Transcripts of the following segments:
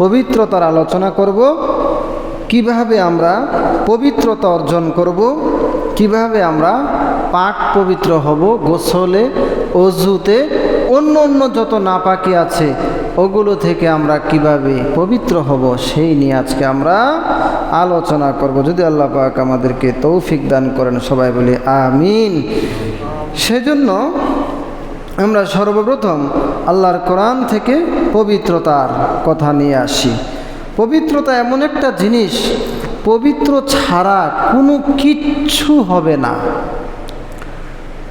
পবিত্রতার আলোচনা করব, কিভাবে আমরা পবিত্রতা অর্জন করব, কিভাবে আমরা পাক পবিত্র হব, গোসলে, অজুতে, অন্য অন্য যত নাপাকি আছে ওগুলো থেকে আমরা কিভাবে পবিত্র হব সেই নিয়ে আজকে আমরা আলোচনা করব। যদি আল্লাহ পাক আমাদেরকে তৌফিক দান করেন, সবাই বলি আমিন। সেজন্য আমরা সর্বপ্রথম আল্লাহর কোরআন থেকে পবিত্রতার কথা নিয়ে আসি। পবিত্রতা এমন একটা জিনিস, পবিত্র ছাড়া কোনো কিচ্ছু হবে না।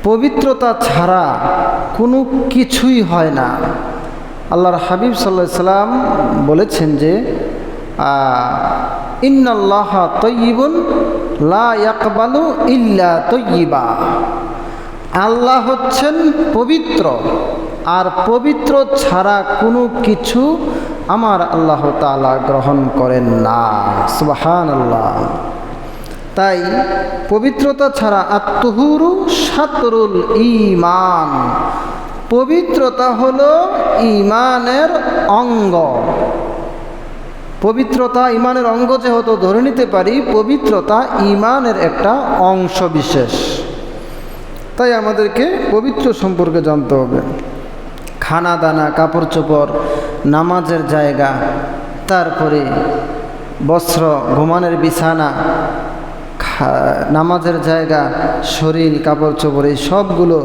পবিত্রতা ছাড়া কোনো কিছুই হয় না। আল্লাহর হাবিব সাল্লাল্লাহু আলাইহি সাল্লাম বলেছেন যে ইন্নাল্লাহা তাইয়্যিবুন লা ইয়াকবালু ইল্লা তাইয়্যিবা। আল্লাহ হচ্ছেন পবিত্র, আর পবিত্র ছাড়া কোনো কিছু আমার আল্লাহ তাআলা গ্রহণ করেন না। সুবহানাল্লাহ। তাই পবিত্রতা ছাড়া আত-তুহুরু শাতরুল ঈমান, পবিত্রতা হলো ঈমানের অঙ্গ। পবিত্রতা ঈমানের অঙ্গ যেহেতু ধরে নিতে পারি, পবিত্রতা ঈমানের একটা অংশ বিশেষ। তাই আমাদেরকে পবিত্র সম্পর্কে জানতে হবে। খানা দানা, কাপড় চোপড়, নামাজের জায়গা, তারপরে বস্ত্র, ঘুমানোর বিছানা, নামাজের জায়গা, শরীর, কাপড় চোপড়, এই সবগুলো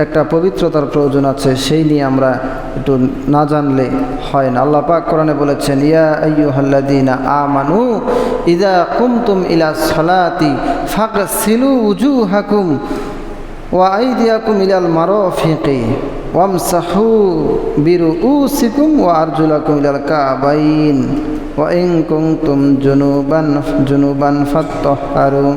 একটা পবিত্রতার প্রয়োজন আছে। সেই নিয়ে আমরা একটু না জানলে হয় না। আল্লাহ পাক কোরআনে বলেছেন, ইয়া আইয়ুহাল্লাযীনা আমানু ইযা কুমতুম ইলা সলাতি ফাগসিলু উজুহাকুম ওয়া আইদিয়াকুম ইলাল মারাফিকি ওয়ামসাহু বিরুউসিকুম ওয়া আরজুলাকুম ইলাল কাবাইন ওয়া ইন কুনতুম জুনুবান ফাত্তাহহারু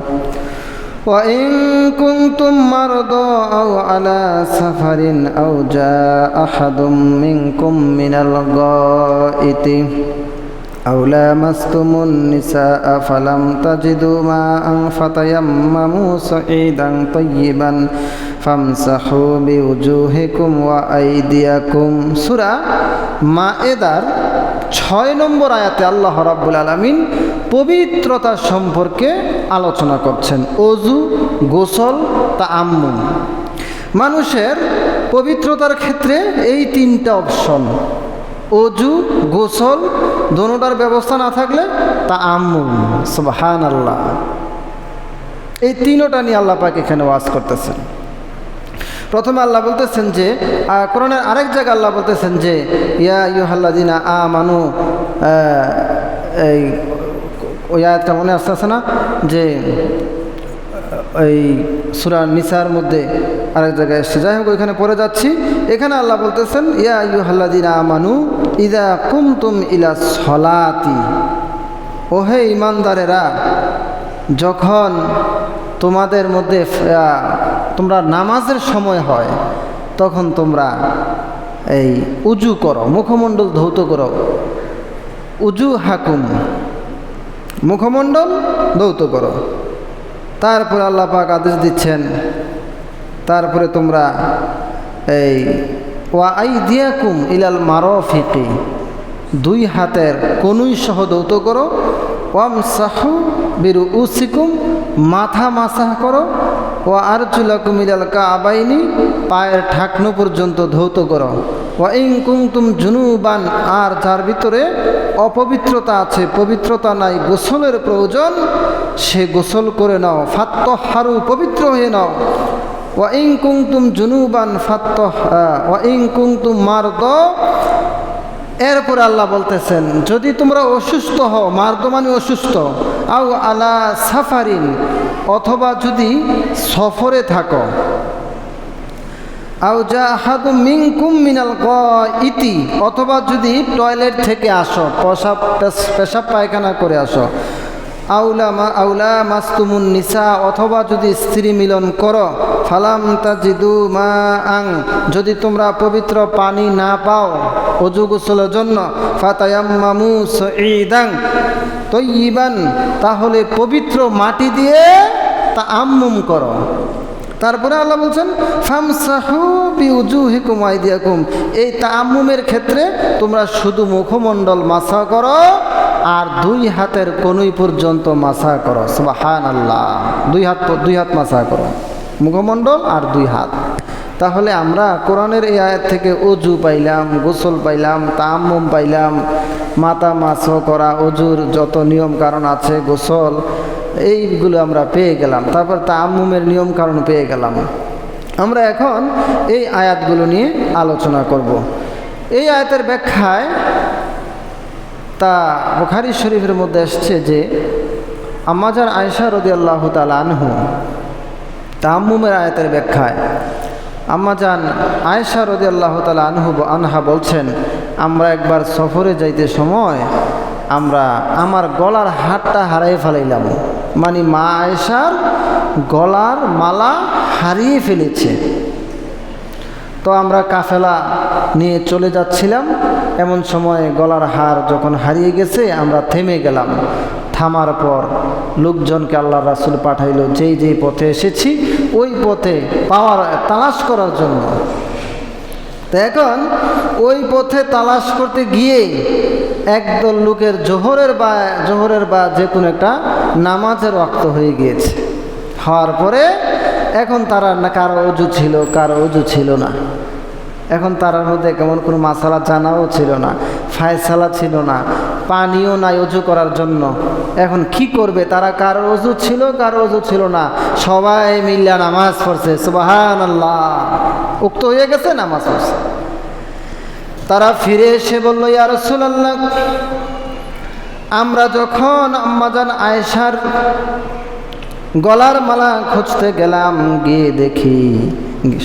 ওয়া ইন কুনতুম মারদা আও আলা সাফারিন আও জাআ আহাদুম মিনকুম মিনাল গায়িতি আও লামাসতুমুন নিসাআ ফালাম তাজিদু মাআন ফাতায়াম্মামু সাঈদান তাইয়্যিবান ফামসাহু বিউজুহিকুম ওয়া আইদিয়াকুম। সূরা মায়েদার 6 নম্বর আয়াতে আল্লাহ রাব্বুল আলামিন পবিত্রতা সম্পর্কে আলোচনা করছেন। অজু, গোসল, তায়াম্মুম। মানুষের পবিত্রতার ক্ষেত্রে এই 3টা অপশন, অজু, গোসল, দোনোটার ব্যবস্থা না থাকলে তায়াম্মুম। সুবহানাল্লাহ। এই 3টা নিয়ে আল্লাহ পাক এখানে ওয়াজ করতেছেন। প্রথমে আল্লাহ বলতেছেন যে, কোরআনের আরেক জায়গায় আল্লাহ বলতেছেন যে ইয়া আইয়ুহাল্লাযীনা আমানু, এই ওই আয়াতটা মনে আসতেছে না, যে এই সূরা নিসার মধ্যে আরেক জায়গায় এসছে। যাই হোক, ওইখানে পড়ে যাচ্ছি। এখানে আল্লাহ বলতেছেন, ইয়া আইয়ুহাল্লাযীনা আমানু ইযা কুমতুম ইলা সলাতি, ওহে ঈমানদারেরা, যখন তোমাদের মধ্যে তোমরা নামাজের সময় হয় তখন তোমরা এই উজু করো, মুখমণ্ডল ধৌত করো। উজু হাকুম, মুখমণ্ডল ধৌত করো। তারপরে আল্লাহ পাক আদেশ দিচ্ছেন, তারপরে তোমরা এই ওয়া আইদিয়াকুম ইলাল মারাফিকি, 2 হাতের কনুই সহ ধৌত করো। ওয়ামসাহু বিরুউসিকুম, মাথা মাসাহ করো। ওয়া আরজুলাকুম ইলাল কাবাইনি, পায়ের ঢাকনা পর্যন্ত ধৌত করো। ওয়া ইন কুনতুম জুনুবান, আর যার ভিতরে অপবিত্রতা আছে, পবিত্রতা নাই, গোসলের প্রয়োজন, সে গোসল করে নাও। ফাত্তাহহারু, পবিত্র হয়ে নাও। ওয়া ইন কুনতুম জুনুবান ওয়া ইন কুনতুম মারদা। এরপরে আল্লাহ বলতেছেন, যদি তোমরা অসুস্থ হও, মারদ মানে অসুস্থ, আও আলা সাফারিন, অথবা যদি সফরে থাকো, আও জা আহাদুম মিনকুম মিনাল গায়িতি, অথবা যদি টয়লেট থেকে আসো, পেশাব পায়খানা করে আসো, আউলা মাস্তুমুন নিসা, অথবা যদি স্ত্রী মিলন করো, ফালাম তাজিদু মাআন, যদি তোমরা পবিত্র পানি না পাও ওযু গোসলের জন্য, ফাতায়াম্মামু সাঈদান তাইয়্যিবান, তাহলে পবিত্র মাটি দিয়ে তায়াম্মুম করো। তারপরে আল্লাহ বলছেন ফামসাহু বিউজুহিকুম আইদিয়াকুম, এই তায়াম্মুমের ক্ষেত্রে তোমরা শুধু মুখমণ্ডল মাসা করো আর দুই হাতের কনুই পর্যন্ত মাসা করো। সুবহানাল্লাহ, দুই হাত মাসা করো, মুখমণ্ডল আর দুই হাত। তাহলে আমরা কোরআনের এই আয়াত থেকে অজু পাইলাম, গোসল পাইলাম, তায়াম্মুম পাইলাম, মাথা মাসা করা, অজুর যত নিয়ম কারণ আছে, গোসল, এইগুলো আমরা পেয়ে গেলাম। তারপর তায়াম্মুমের নিয়ম কারণ পেয়ে গেলাম। আমরা এখন এই আয়াতগুলো নিয়ে আলোচনা করব। এই আয়াতের ব্যাখ্যায় তা বুখারী শরীফের মধ্যে এসছে যে আম্মাজান আয়েশা রাদিয়াল্লাহু তাআলা আনহু তায়াম্মুমের আয়াতের ব্যাখ্যায় আম্মাজান আয়েশা রাদিয়াল্লাহু তাআলা আনহা বলছেন, আমরা একবার সফরে যাইতে সময় আমার গলার হারটা হারাই ফেলাইলাম, মানে মা আয়েশার গলার মালা হারিয়ে ফেলেছে। তো আমরা কাফেলা নিয়ে চলে যাচ্ছিলাম, এমন সময় গলার হার যখন হারিয়ে গেছে আমরা থেমে গেলাম। থামার পর লোকজনকে আল্লাহ রাসূল পাঠাইল যেই পথে এসেছি ওই পথে তালাশ করার জন্য। তো এখন ওই পথে তালাশ করতে গিয়ে একদল লোকের জোহরের বা যে কোনো একটা নামাজের ওয়াক্ত হয়ে গিয়েছে। হওয়ার পরে এখন তারা না কারো অজু ছিল, কারো অজু ছিল না। এখন তারার মধ্যে কেমন কোনো মাসালা জানাও ছিল না, ফায়সালা ছিল না, পানিও নাই অজু করার জন্য। এখন কি করবে তারা? কারো অজু ছিল, কারো অজু ছিল না, সবাই মিল্লা নামাজ পড়ছে। সুবহানাল্লাহ, উক্ত হয়ে গেছে, নামাজ পড়ছে। তারা ফিরে এসে বলল, ইয়া রাসূলুল্লাহ, আমরা যখন আম্মাজান আয়েশার গলার মালা খুঁজতে গেলাম, গিয়ে দেখি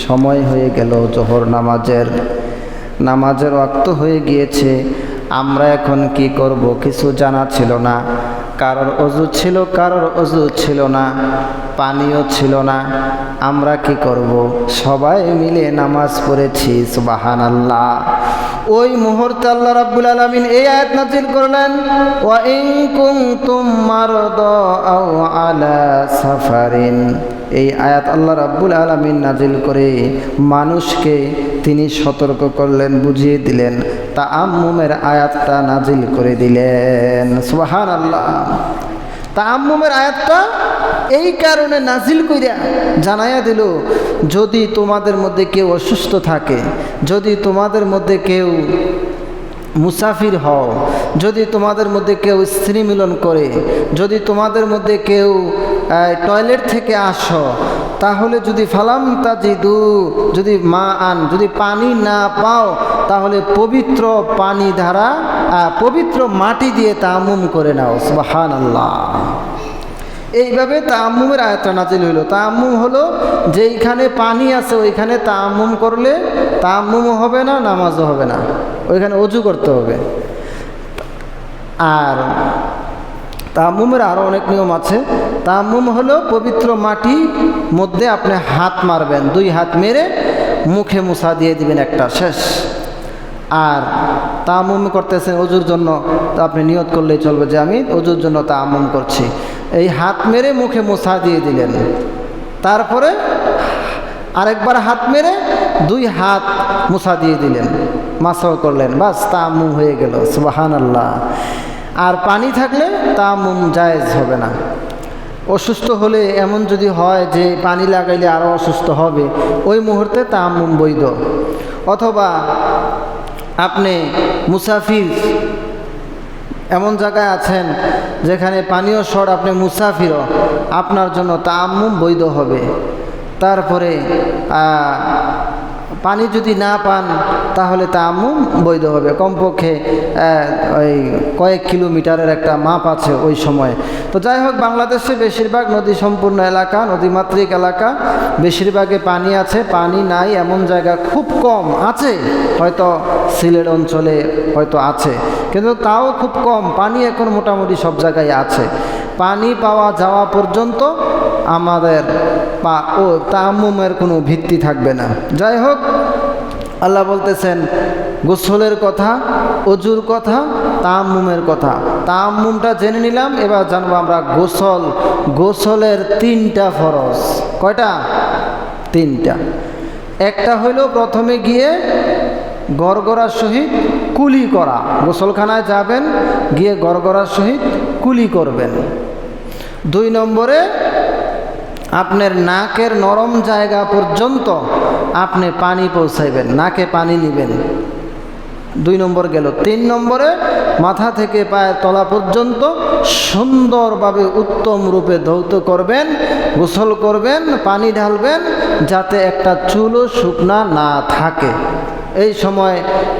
সময় হয়ে গেল, জোহর নামাজের ওয়াক্ত হয়ে গিয়েছে। আমরা এখন কি করব কিছু জানা ছিল না। কারোর অজু ছিল, কারোর অজু ছিল না, পানিও ছিল না। আমরা কি করব? সবাই মিলে নামাজ পড়েছি। সুবহানাল্লাহ। ওই মুহূর্তে আল্লাহ রাব্বুল আলামিন এই আয়াত নাযিল করলেন, ওয়া ইন কুনতুম মারদা আও আলা সাফারিন। এই আয়াত আল্লাহ রাব্বুল আলামিন নাযিল করে মানুষকে তিনি সতর্ক করলেন, বুঝিয়ে দিলেন, তায়াম্মুমের আয়াতটা নাযিল করে দিলেন। সুবহানাল্লাহ। তায়াম্মুমের আয়াতটা এই কারণে নাযিল কইরা জানাইয়া দিল, যদি তোমাদের মধ্যে কেউ অসুস্থ থাকে, যদি তোমাদের মধ্যে কেউ মুসাফির হও, যদি তোমাদের মধ্যে কেউ স্ত্রী মিলন করে, যদি তোমাদের মধ্যে কেউ টয়লেট থেকে আসো, তাহলে যদি ফালাম তাজিদু, যদি যদি পানি না পাও, তাহলে পবিত্র পানি ধারা, পবিত্র মাটি দিয়ে তায়াম্মুম করে নাও। সুবহানাল্লাহ। এইভাবে তায়াম্মুমের আয়াতটা নাযিল হইল। তায়াম্মুম হলো যেইখানে পানি আছে ওইখানে তায়াম্মুম করলে তায়াম্মুমও হবে না, নামাজও হবে না, ওইখানে অজু করতে হবে। আর তায়াম্মুমের আরও অনেক নিয়ম আছে। তায়াম্মুম হলো পবিত্র মাটির মধ্যে আপনি হাত মারবেন, দুই হাত মেরে মুখে মুছা দিয়ে দিবেন একটা, শেষ। আর তায়াম্মুম করতেছেন অজুর জন্য, তো আপনি নিয়ত করলেই চলবে যে আমি অজুর জন্য তায়াম্মুম করছি। এই হাত মেরে মুখে মুছা দিয়ে দিলেন, তারপরে আরেকবার হাত মেরে দুই হাত মুছা দিয়ে দিলেন, মাসাও করলেন, বাস তায়াম্মুম হয়ে গেল। সুবহানাল্লাহ। আর পানি থাকলে তায়াম্মুম জায়েজ হবে না। অসুস্থ হলে এমন যদি হয় যে পানি লাগাইলে আরও অসুস্থ হবে, ওই মুহূর্তে তায়াম্মুম বৈধ। অথবা আপনি মুসাফির, এমন জায়গায় আছেন যেখানে পানীয় শর্ট, আপনি মুসাফিরও, আপনার জন্য তায়াম্মুম বৈধ হবে। তারপরে পানি যদি না পান তাহলে তায়াম্মুম বৈধ হবে। কমপক্ষে ওই কয়েক কিলোমিটারের একটা মাপ আছে ওই সময়। তো যাই হোক, বাংলাদেশে বেশিরভাগ নদী সম্পূর্ণ এলাকা, নদীমাতৃক এলাকা, বেশিরভাগে পানি আছে। পানি নাই এমন জায়গা খুব কম আছে, হয়তো সিলেট অঞ্চলে হয়তো আছে, কিন্তু তাও খুব কম। পানি এখন মোটামুটি সব জায়গায় আছে। পানি পাওয়া যাওয়া পর্যন্ত আমাদের তায়াম্মুমের কোনো ভিত্তি থাকবে না। যাই হোক, আল্লাহ বলতেছেন গোসলের কথা, অজুর কথা, তায়াম্মুমের কথা। তায়াম্মুমটা জেনে নিলাম, এবার জানবো আমরা গোসলের তিনটা ফরজ। কয়টা? তিনটা। একটা হইল প্রথমে গিয়ে গড়গড়ার সহিত কুলি করা, গোসলখানায় যাবেন, গিয়ে গড়গড়ার সহিত কুলি করবেন। 2 নম্বরে আপনার নাকের নরম জায়গা পর্যন্ত আপনি পানি পৌঁছাইবেন, নাকে পানি নেবেন। 2 নম্বর গেল। 3 নম্বরে মাথা থেকে পায়ের তলা পর্যন্ত সুন্দরভাবে উত্তম রূপে ধৌত করবেন, গোসল করবেন, পানি ঢালবেন, যাতে একটা চুলও শুকনা না থাকে। এই সময়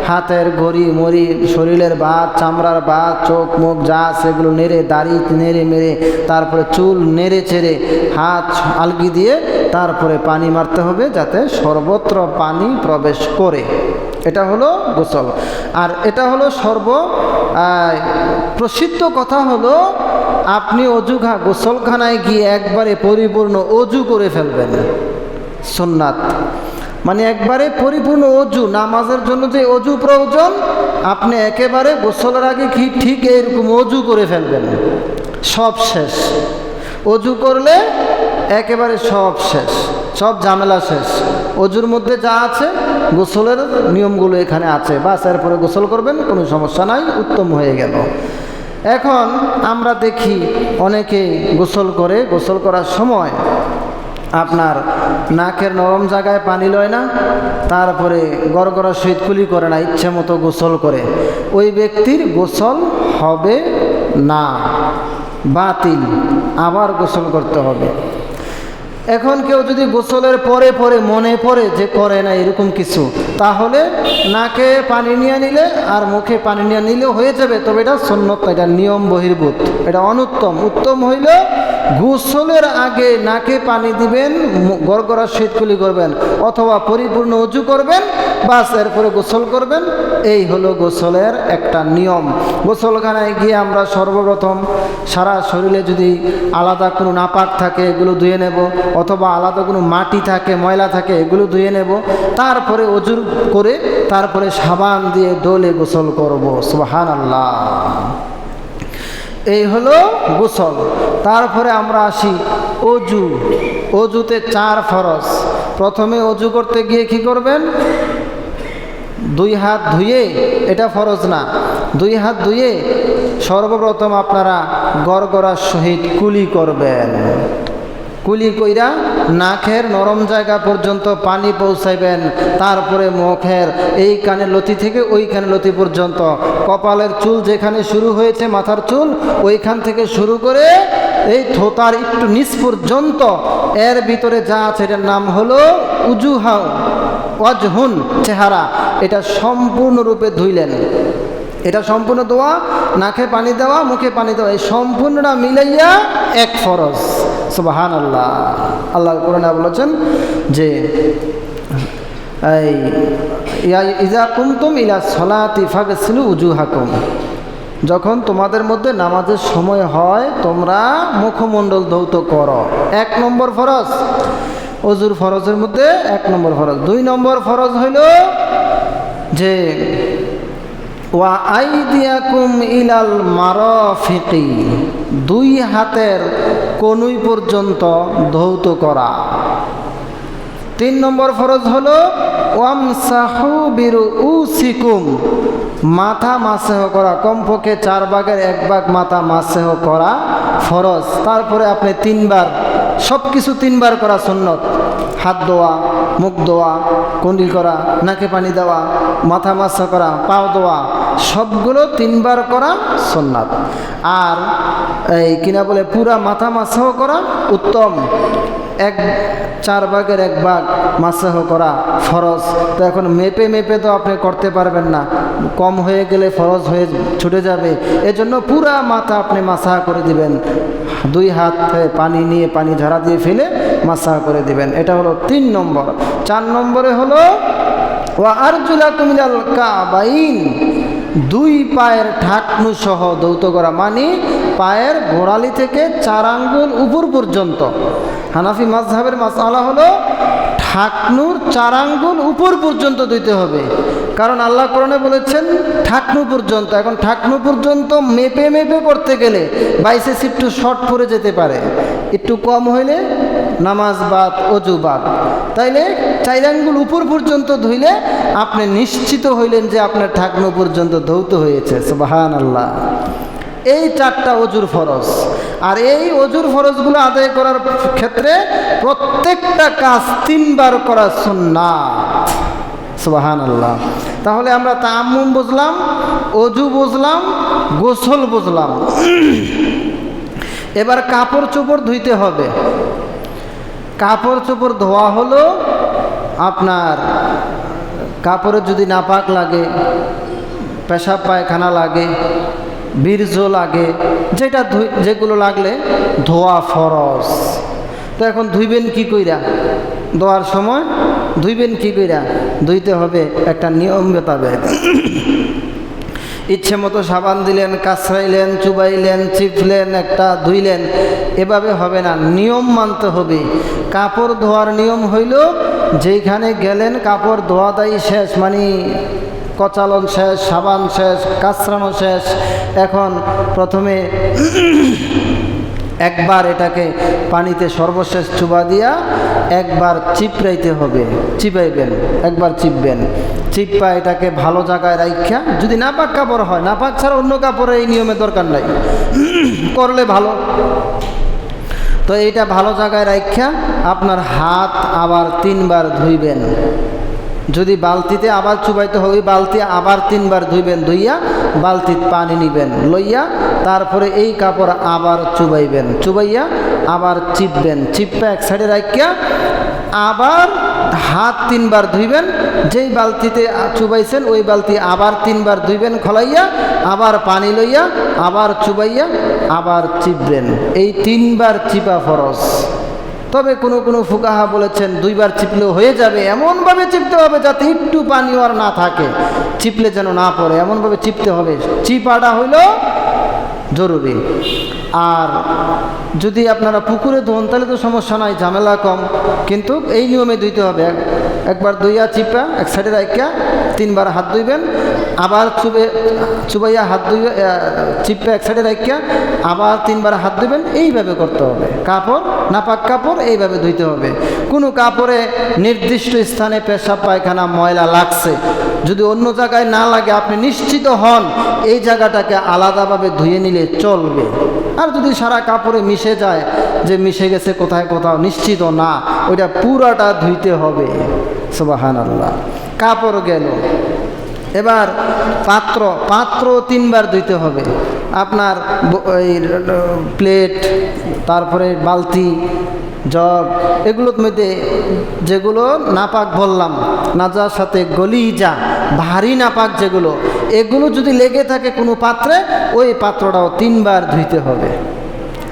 হাতের ঘড়ি মড়ি, শরীরের বাত, চামড়ার বাত, চোখ মুখ যা সেগুলো নেড়ে, দাড়ি নেড়ে মেরে, তারপরে চুল নেড়ে চেড়ে, হাত আলগি দিয়ে তারপরে পানি মারতে হবে, যাতে সর্বত্র পানি প্রবেশ করে। এটা হলো গোসল। আর এটা হলো প্রসিদ্ধ কথা হলো, আপনি গোসলখানায় গিয়ে একবারে পরিপূর্ণ অজু করে ফেলবেন, সুন্নাত। মানে একবারে পরিপূর্ণ অজু, নামাজের জন্য যে অজু প্রয়োজন, আপনি একেবারে গোসলের আগে ঠিক এরকম অজু করে ফেলবেন, সব শেষ। অজু করলে একেবারে সব শেষ, সব ঝামেলা শেষ। অজুর মধ্যে যা আছে গোসলের নিয়মগুলো এখানে আছে, বাস এরপরে গোসল করবেন, কোনো সমস্যা নাই, উত্তম হয়ে গেল। এখন আমরা দেখি অনেকে গোসল করে, গোসল করার সময় আপনার নাকের নরম জায়গায় পানি লয় না, তারপরে গড়গড়ার সহিত কুলি করে না, ইচ্ছে মতো গোসল করে। ওই ব্যক্তির গোসল হবে না, বাতিল, আবার গোসল করতে হবে। এখন কেউ যদি গোসলের পরে পরে মনে পড়ে যে করে না এরকম কিছু, তাহলে নাকে পানি নিয়ে নিলে আর মুখে পানি নিয়ে নিলেও হয়ে যাবে, তবে এটা সুন্নত, এটা নিয়ম বহির্ভূত, এটা অনুত্তম। উত্তম হইল গোসলের আগে নাকে পানি দিবেন, গড়গড়ার সহিত কুলি করবেন, অথবা পরিপূর্ণ অজু করবেন, বাস এরপরে গোসল করবেন। এই হলো গোসলের একটা নিয়ম। গোসলখানায় গিয়ে আমরা সর্বপ্রথম সারা শরীরে যদি আলাদা কোনো নাপাক থাকে এগুলো ধুয়ে নেব, অথবা আলাদা কোনো মাটি থাকে, ময়লা থাকে, এগুলো ধুয়ে নেব। তারপরে অজু করে তারপরে সাবান দিয়ে ডলে গোসল করব। সুবহানাল্লাহ। এই হলো গোসল। তারপরে আমরা আসি অজু। অজুতে 4 ফরজ। প্রথমে অজু করতে গিয়ে কি করবেন? 2 হাত ধুয়ে, এটা ফরজ না, 2 হাত ধুয়ে সর্বপ্রথম আপনারা গড়গড়ার সহিত কুলি করবেন। কুলি কইরা নাকের নরম জায়গা পর্যন্ত পানি পৌঁছাইবেন, তারপরে মুখের এই কানের লতি থেকে ওই কানের লতি পর্যন্ত, কপালের চুল যেখানে শুরু হয়েছে, মাথার চুল ওইখান থেকে শুরু করে এই থোতার একটু নিচ পর্যন্ত, এর ভিতরে যা আছে এটার নাম হলো উজুহাও ওয়াজহুন, চেহারা। এটা সম্পূর্ণরূপে ধুইলেন। এটা সম্পূর্ণ দোয়া, নাকে পানি দেওয়া, মুখে পানি দেওয়া, এই সম্পূর্ণটা মিলাইয়া এক ফরজ। সুবহানাল্লাহ। আল্লাহ কোরআনে বলেছেন যে ইযা কুমতুম ইলা সলাতি ফাগসিলু উজুহাকুম, যখন তোমাদের মধ্যে নামাজের সময় হয় তোমরা মুখমণ্ডল ধৌত করো। 1 নম্বর ফরজ, অজুর ফরজের মধ্যে 1 নম্বর ফরজ। 2 নম্বর ফরজ হইল যে ওয়া আইদিয়াকুম ইলাল মারাফিকি, 2 হাতের কনুই পর্যন্ত ধৌত করা। 3 নম্বর ফরজ হলো ওয়ামসাহু বিরুউসিকুম, মাথা মাসেহ করা, কমপক্ষে 4 ভাগের 1 ভাগ মাথা মাসেহ করা ফরজ। তারপরে আপনি 3 বার, সব কিছু 3 বার করা সুন্নত। হাত ধোয়া, মুখ ধোয়া, কুলি করা, নাকে পানি দেওয়া, মাথা মাসা করা, পাও ধোয়া, সবগুলো 3 বার করা সুন্নাত। আর এই কিনা বলে পুরা মাথা মাসাহ করা উত্তম, 4 ভাগের 1 ভাগ মাসাহ করা ফরজ। তো এখন মেপে মেপে তো আপনি করতে পারবেন না, কম হয়ে গেলে ফরজ হয়ে ছুটে যাবে। এজন্য পুরা মাথা আপনি মাসাহ করে দিবেন, 2 হাত পানি নিয়ে পানি ঝাড়া দিয়ে ফেলে মাসাহ করে দিবেন। এটা হলো 3 নম্বর। 4 নম্বরে হলো ওয়া আরজুলাকুম ইলাল কাবাইন, 2 পায়ের ঢাকনু সহ ধৌত করা, মানে পায়ের গোড়ালি থেকে 4 আঙ্গুল উপর পর্যন্ত। হানাফি মাযহাবের মাসআলা হলো ঢাকনুর 4 আঙ্গুল উপর পর্যন্ত ধুইতে হবে, কারণ আল্লাহ কোরআনে বলেছেন ঢাকনু পর্যন্ত। এখন ঢাকনু পর্যন্ত মেপে মেপে করতে গেলে বাইসেস একটু শর্ট পড়ে যেতে পারে, একটু কম হইলে নামাজ বাদ, অজু বাদ। তাইলে 4 আঙ্গুল উপর পর্যন্ত ধুইলে আপনি নিশ্চিত হইলেন যে আপনার ঢাকনা পর্যন্ত ধৌত হয়েছে। সুবহানাল্লাহ। এই 4টা অজুর ফরজ। আর এই অজুর ফরজগুলো আদায় করার ক্ষেত্রে প্রত্যেকটা কাজ 3 বার করা সুন্নাত। সুবহানাল্লাহ। তাহলে আমরা তায়াম্মুম বুঝলাম, অজু বুঝলাম, গোসল বুঝলাম। এবার কাপড় চোপড় ধুইতে হবে। কাপড় চোপড় ধোয়া হলো আপনার কাপড়ে যদি নাপাক লাগে, পেশাব পায়খানা লাগে, বীর্য লাগে, যেগুলো লাগলে ধোয়া ফরজ। তো এখন ধুইবেন কি কইরা? ধোয়ার সময় ধুইবেন কি কইরা? ধুইতে হবে একটা নিয়ম মোতাবেক। ইচ্ছে মতো সাবান দিলেন, কাচরাইলেন, চুবাইলেন, চিপলেন, একটা ধুইলেন, এভাবে হবে না, নিয়ম মানতে হবে। কাপড় ধোয়ার নিয়ম হইল যেইখানে গেলেন কাপড় ধোয়া দায়ী শেষ, মানে কচালন শেষ, সাবান শেষ, কাচরানো শেষ। এখন প্রথমে একবার এটাকে পানিতে সর্বশেষ চুবা দিয়া একবার চিপড়াইতে হবে। চিপাইবেন, একবার চিপবেন, চিপ্পা এটাকে ভালো জায়গায় রাইখা, যদি নাপাক কাপড় হয়, নাপাক ছাড়া অন্য কাপড়ে এই নিয়মের দরকার নাই, করলে ভালো। তো এইটা ভালো জায়গায় রাইখা আপনার হাত আবার 3 বার ধুইবেন। যদি বালতিতে আবার চুবাইতে হবে, বালতি আবার 3 বার ধুইবেন। ধুইয়া বালতিত পানি নিবেন, লইয়া তারপরে এই কাপড় আবার চুবাইবেন, চুবাইয়া আবার চিপবেন, চিপ্পা এক সাইডে রাখিয়া আবার হাত 3 বার ধুইবেন। যেই বালতিতে চুবাইছেন ওই বালতি আবার 3 বার ধুইবেন, খলাইয়া আবার পানি লইয়া আবার চুবাইয়া আবার চিপবেন। এই 3 বার চিপা ফরজ। তবে কোনো কোনো ফুকাহা বলেছেন 2 বার চিপলেও হয়ে যাবে। এমনভাবে চিপতে হবে যাতে একটু পানি আর না থাকে, চিপলে যেন না পড়ে, এমনভাবে চিপতে হবে। চিপাটা হইল জরুরি। আর যদি আপনারা পুকুরে ধোন তাহলে তো সমস্যা নাই, ঝামেলা কম, কিন্তু এই নিয়মে ধুইতে হবে। একবার ধুইয়া চিপা এক সাইডে রাখিয়া 3 বার হাত ধুইবেন, আবার চুবাইয়া হাত ধুইয়া চিপা এক সাইডে রাখিয়া আবার 3 বার হাত ধুইবেন। এইভাবে করতে হবে। কাপড়, নাপাক কাপড় এইভাবে ধুইতে হবে। কোনো কাপড়ে নির্দিষ্ট স্থানে পেশাব পায়খানা ময়লা লাগছে, যদি অন্য জায়গায় না লাগে আপনি নিশ্চিত হন এই জায়গাটাকে আলাদাভাবে ধুয়ে নিলে চলবে। আর যদি সারা কাপড়ে মিশে যায়, যে মিশে গেছে কোথায় কোথাও নিশ্চিত না, ওইটা পুরাটা ধুইতে হবে। সুবহানাল্লাহ। কাপড় গেল। এবার পাত্র 3 বার ধুইতে হবে। আপনার এই প্লেট, তারপরে বালতি, জগ, এগুলোর মধ্যে যেগুলো নাপাক বললাম, নাজার সাথে গলিজা, ভারী নাপাক যেগুলো, এগুলো যদি লেগে থাকে কোনো পাত্রে, ওই পাত্রটাও 3 বার ধুইতে হবে।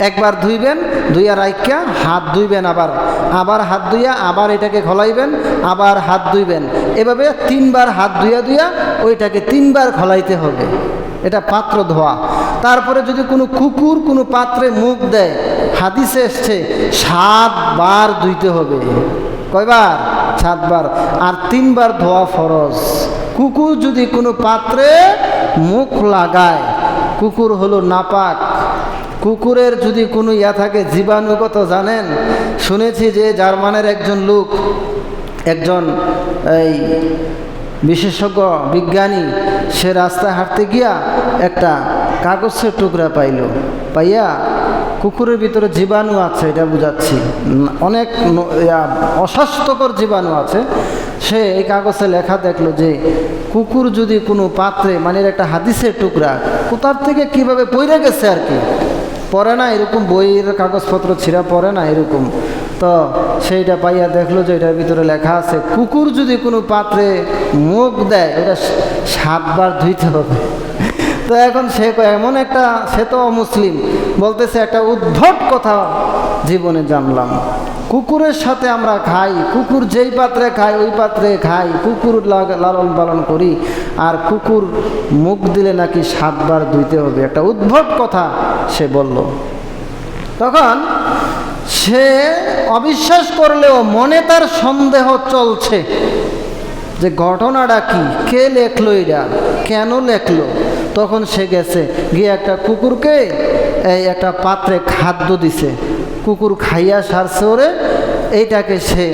একবার ধুইবেন, ধুইয়া রাইখা হাত ধুইবেন, আবার হাত ধুইয়া আবার এটাকে খলাইবেন, আবার হাত ধুইবেন। এভাবে 3 বার হাত ধুইয়া ধুইয়া ওইটাকে 3 বার খলাইতে হবে। এটা পাত্র ধোয়া। তারপরে যদি কোনো কুকুর কোনো পাত্রে মুখ দেয়, হাদিসে এসছে 7 বার ধুইতে হবে। কয়বার? 7 বার। আর 3 বার ধোয়া ফরজ। কুকুর যদি কোনো পাত্রে মুখ লাগায়, কুকুর হলো নাপাক। কুকুরের যদি কোনো থাকে, জীবাণুগত জানেন, শুনেছি যে জার্মানের একজন লোক, একজন এই বিশেষজ্ঞ বিজ্ঞানী, সে রাস্তায় হাঁটতে গিয়া একটা কাগজের টুকরা পাইয়া কুকুরের ভিতরে জীবাণু আছে, এটা বুঝাচ্ছি, অনেক অস্বাস্থ্যকর জীবাণু আছে। সে এই কাগজে লেখা দেখলো যে কুকুর যদি কোনো পাত্রে, মানে একটা হাদিসের টুকরা কোথার থেকে কিভাবে পড়ে গেছে আর কি, পড়ে না এরকম, বইয়ের কাগজপত্র ছিঁড়া পড়ে না এরকম, তো সেইটা পাইয়া দেখলো যে এটার ভিতরে লেখা আছে কুকুর যদি কোনো পাত্রে মুখ দেয় এটা 7 বার ধুইতে হবে। তো এখন সে এমন একটা, সে তো অমুসলিম, বলতেছে একটা উদ্ভট কথা জীবনে জানলাম। কুকুরের সাথে আমরা খাই, কুকুর যেই পাত্রে খায় ওই পাত্রে খাই, কুকুর লালন পালন করি, আর কুকুর মুখ দিলে নাকি 7 বার ধুইতে হবে। একটা উদ্ভট কথা সে বলল। তখন সে অবিশ্বাস করলেও মনে তার সন্দেহ চলছে যে ঘটনাটা কি, কে লেখলো এটা, কেন লেখলো। তখন সে গেছে, গিয়ে একটা কুকুরকে এই একটা পাত্রে খাদ্য দিছে, কুকুর খাইয়া সারছে ওরে। এইটাকে সে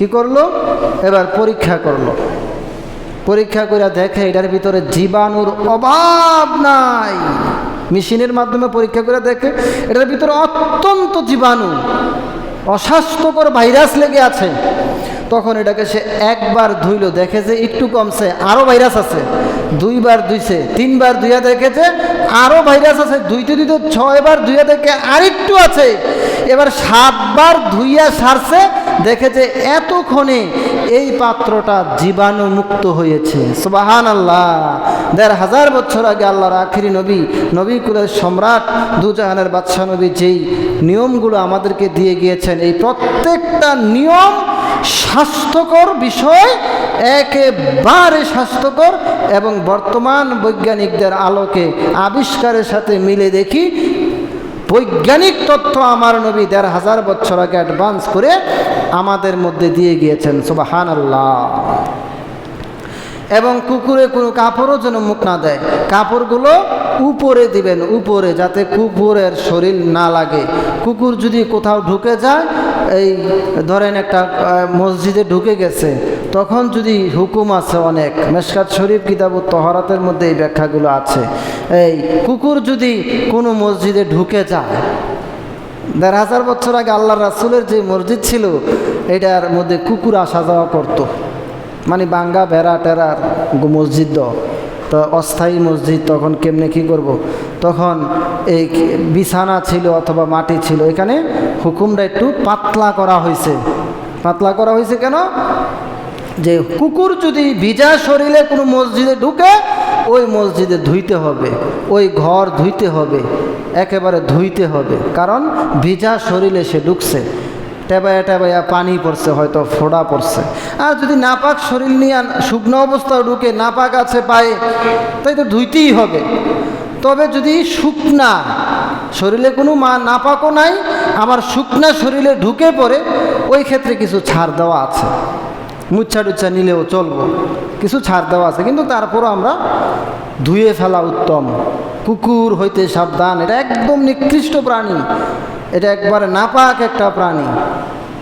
কি করলো? এবার পরীক্ষা করলো। পরীক্ষা করে দেখে এটার ভিতরে জীবাণুর অভাব নাই। মেশিনের মাধ্যমে পরীক্ষা করে দেখে এটার ভিতরে অত্যন্ত জীবাণু, অস্বাস্থ্যকর ভাইরাস লেগে আছে। তখন এটাকে সে একবার ধুইল, দেখে যে একটু কমছে, আরও ভাইরাস আছে। দুইবার ধুইছে, তিনবার ধুইয়া দেখেছে আরও ভাইরাস আছে। ধুইতে ধুইতে 6 বার ধুইয়া দেখে আরেকটু আছে। এবার 7 বার ধুইয়া সারছে, দেখে যে এতক্ষণে এই পাত্রটা জীবাণু মুক্ত হয়েছে। সুবহানাল্লাহ। ১৫০০ বছর আগে আল্লাহর আখিরি নবী, নবী কুলের সম্রাট, দুজাহানের বাদশাহ নবী যেই নিয়মগুলো আমাদেরকে দিয়ে গিয়েছেন, এই প্রত্যেকটা নিয়ম স্বাস্থ্যকর বিষয়, একেবারে স্বাস্থ্যকর। এবং বর্তমান বৈজ্ঞানিকদের আলোকে আবিষ্কারের সাথে মিলে দেখি বৈজ্ঞানিক তথ্য আমার নবী ১৫০০ বছর আগে অ্যাডভান্স করে আমাদের মধ্যে দিয়ে গিয়েছেন। সুবহানাল্লাহ। এবং কুকুরে কোনো কাপড়ও যেন মুখ না দেয়, কাপড়গুলো উপরে দিবেন, উপরে, যাতে কুকুরের শরীর না লাগে। কুকুর যদি কোথাও ঢুকে যায়, এই ধরেন একটা মসজিদে ঢুকে গেছে, তখন যদি হুকুম আছে অনেক, মেশকাত শরীফ কিতাবুত তহরাতের মধ্যে এই ব্যাখ্যাগুলো আছে। এই কুকুর যদি কোনো মসজিদে ঢুকে যায়, ১৫০০ বছর আগে আল্লাহ রাসূলের যে মসজিদ ছিল এটার মধ্যে কুকুর আসা যাওয়া করতো, মানে বাঙ্গা বেড়া টেরার মসজিদ, তো অস্থায়ী মসজিদ। তখন কেমনে কি করব? তখন এই বিছানা ছিল অথবা মাটি ছিল, এখানে হুকুমটা একটু পাতলা করা হয়েছে। পাতলা করা হয়েছে কেন? যে কুকুর যদি ভিজা শরীরে কোনো মসজিদে ঢুকে, ওই মসজিদে ধুইতে হবে, ওই ঘর ধুইতে হবে, একেবারে ধুইতে হবে। কারণ ভিজা শরীরে সে ঢুকছে, টেবায়া টেবায়া পানি পড়ছে, হয়তো ফোড়া পড়ছে। আর যদি নাপাক শরীর নিয়ে শুকনো অবস্থায় ঢুকে, নাপাক আছে পায়ে, তাই তো ধুইতেই হবে। তবে যদি শুকনা শরীরে কোনো নাপাকও নাই, আবার শুকনা শরীরে ঢুকে পড়ে, ওই ক্ষেত্রে কিছু ছাড় দেওয়া আছে। মুচ্ছা টুচ্ছা নিলেও চলবো, কিছু ছাড় দেওয়া আছে, কিন্তু তারপরও আমরা ধুয়ে ফেলা উত্তম। কুকুর হইতে সাবধান, এটা একদম নিকৃষ্ট প্রাণী, এটা একবারে নাপাক একটা প্রাণী,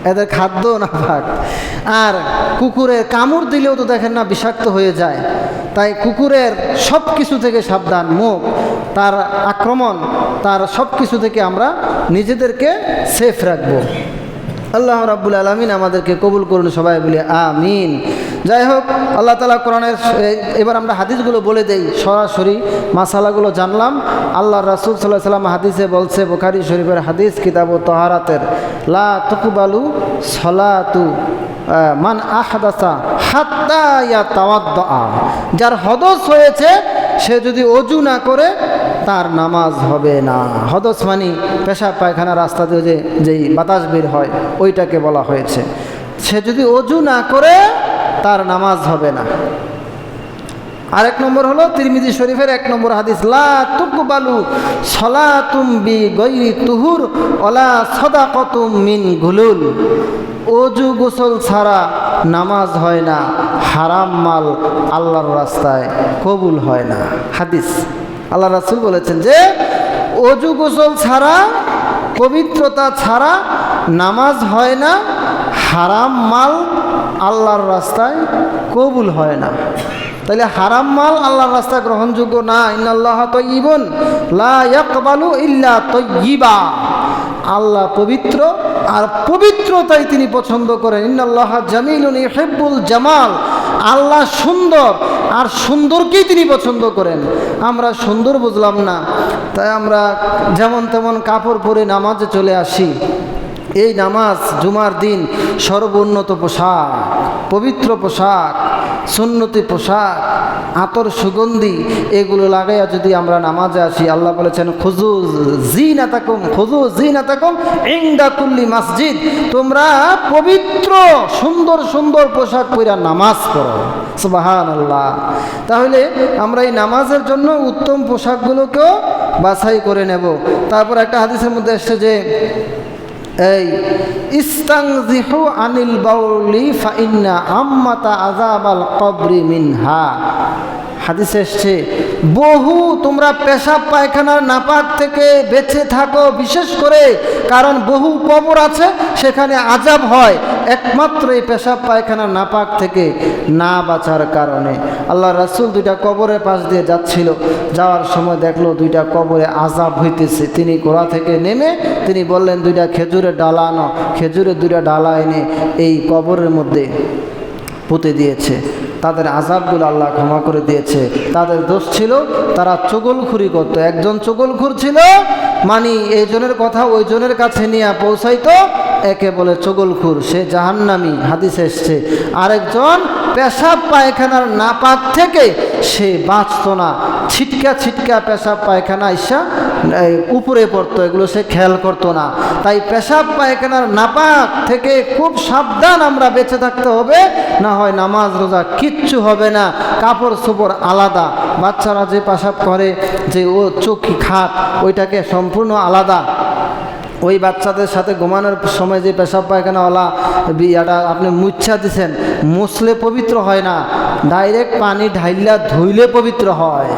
এদের খাদ্য নাপাক। আর কুকুরের কামড় দিলেও তো দেখেন না বিষাক্ত হয়ে যায়। তাই কুকুরের সব কিছু থেকে সাবধান, মুখ, তার আক্রমণ, তার সব কিছু থেকে আমরা নিজেদেরকে সেফ রাখবো। আল্লাহ রাব্বুল আলামিন আমাদেরকে কবুল করুন, সবাই বলি আমিন। যাই হোক, আল্লাহ তাআলা কোরআনের, এবার আমরা হাদিসগুলো বলে দেই, সরাসরি মাসালাগুলো জানলাম। আল্লাহ রাসূল সাল্লাল্লাহু আলাইহি ওয়াসাল্লাম হাদিসে বলছে, বুখারী শরীফের হাদিস, কিতাবুত তাহারাতের, লা তুকবালু সলাতু মান আহদাসা হাত্তা ইয়াতাওয়াদ্দা। যার হদস হয়েছে সে যদি ওযু না করে তার নামাজ হবে না। হদস মানে পেশাব পায়খানা রাস্তা দিয়ে যেই বাতাস বের হয়, ওইটাকে বলা হয়েছে। সে যদি ওযু না করে তার নামাজ হবে না। আরেক নম্বর হলো তিরমিজি শরীফের 1 নম্বর হাদিস, লা তুকবালু সলাতুম বি গায়রি তুহুর ওয়ালা সাদাকাতুম মিন গুলুল। ওযু গোসল ছাড়া নামাজ হয় না, হারাম মাল আল্লাহর রাস্তায় কবুল হয় না। হাদিস, আল্লাহ রাসূল বলেছেন যে ওযু গোসল ছাড়া, পবিত্রতা ছাড়া নামাজ হয় না, হারাম মাল আল্লাহর রাস্তায় কবুল হয় না। তাহলে হারাম মাল আল্লাহর রাস্তায় গ্রহণযোগ্য না। ইন্নাল্লাহা তাইয়্যিবুন লা ইয়াকবালু ইল্লা তাইয়্যিবা। আল্লাহ পবিত্র, আর পবিত্রতাই তিনি পছন্দ করেন। ইন্নাল্লাহা জামিলুন ইউহিব্বুল জামাল। আল্লাহ সুন্দর, আর সুন্দরকেই তিনি পছন্দ করেন। আমরা সুন্দর বুঝলাম না, তাই আমরা যেমন তেমন কাপড় পরে নামাজে চলে আসি। এই নামাজ জুমার দিন সর্বোন্নত পোশাক, পবিত্র পোশাক, সুন্নতি পোশাক, আতর সুগন্ধি, এগুলো লাগাইয়া যদি আমরা নামাজে আসি, আল্লাহ বলেছেন খুযু যিনাতাকুম ইনদা কুল্লি মসজিদ। তোমরা পবিত্র সুন্দর সুন্দর পোশাক পরে নামাজ পড়ো। সুবহানাল্লাহ। তাহলে আমরা এই নামাজের জন্য উত্তম পোশাকগুলোকেও বাছাই করে নেব। তারপর একটা হাদিসের মধ্যে এসেছে যে এই ইস্তানজিহু আনিল বাউলি ফা ইন্না আম্মাতা আযাবাল কবরি মিনহা। হাদিসে এসছে বহু তোমরা পেশাব পায়খানার নাপাক থেকে বেঁচে থাকো, বিশেষ করে কারণ বহু কবর আছে সেখানে আযাব হয় একমাত্র এই পেশাব পায়খানার নাপাক থেকে না বাঁচার কারণে। আল্লাহ রাসূল দুইটা কবরের পাশ দিয়ে যাচ্ছিল, যাওয়ার সময় দেখলো দুইটা কবরে আযাব হইতেছে। তিনি ঘোড়া থেকে নেমে তিনি বললেন দুইটা খেজুরের ডালা আনো। খেজুরের দুইটা ডালা এনে এই কবরের মধ্যে পুঁতে দিয়েছে। তাদের আযাবগুলো আল্লাহ ক্ষমা করে দিয়েছে। তাদের দোষ ছিল তারা চগলখুরি করতো। একজন চগলখুর ছিল, মানে এই জনের কথা ওই জনের কাছে নিয়ে পৌঁছাইতো, একে বলে চগলখুর, সে জাহান্নামী, হাদিসে এসছে। আরেকজন পেশাব পায়খানার নাপাক থেকে সে বাঁচত না, ছিটকা ছিটকা পেশাব পায়খানা ইসা উপরে পড়তো, এগুলো সে খেয়াল করতো না। তাই পেশাব পায়খানার নাপাক থেকে খুব সাবধান আমরা বেঁচে থাকতে হবে, না হয় নামাজ রোজা কিচ্ছু হবে না। কাপড় চোপড় আলাদা, বাচ্চারা যে পেশাব করে যে ও চোখি খাট ওইটাকে সম্পূর্ণ আলাদা। ওই বাচ্চাদের সাথে ঘুমানোর সময় যে পেশাব পায়খানাওয়ালা বিয়াটা আপনি মুচ্ছা দিছেন, মুছলে পবিত্র হয় না, ডাইরেক্ট পানি ঢাইলা ধুইলে পবিত্র হয়।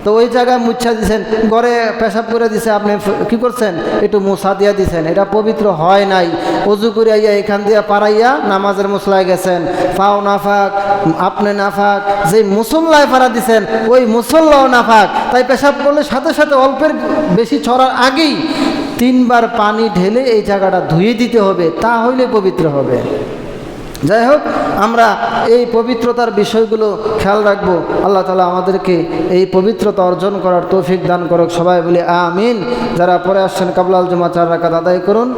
তো ওই জায়গায় মুচ্ছা দিছেন, ঘরে পেশাব করে দিছে, আপনি কি করছেন একটু মুছা দিয়া দিছেন, এটা পবিত্র হয় নাই। অজু করে আইয়া এখান দিয়ে পারাইয়া নামাজের মুসলায় গেছেন, পাও নাফাক, আপনি নাফাক, যে মুসল্লায় পাড়া দিছেন ওই মুসল্লাও নাফাক। তাই পেশাব করলে সাথে সাথে অল্পের বেশি ছড়ার আগেই 3 বার পানি ঢেলে এই জায়গাটা ধুয়ে দিতে হবে, তা হইলে পবিত্র হবে। যাই হোক, আমরা এই পবিত্রতার বিষয়গুলো খেয়াল রাখবো। আল্লাহ তাআলা আমাদেরকে এই পবিত্রতা অর্জন করার তৌফিক দান করুক, সবাই বলি আমিন। যারা পরে আসছেন কাবলাল জুমা 4 রাকাত আদায় করুন,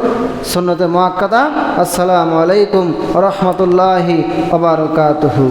সুন্নতে মুআক্কাদা। আসসালামু আলাইকুম ওয়া রাহমাতুল্লাহি ওয়া বারাকাতুহু।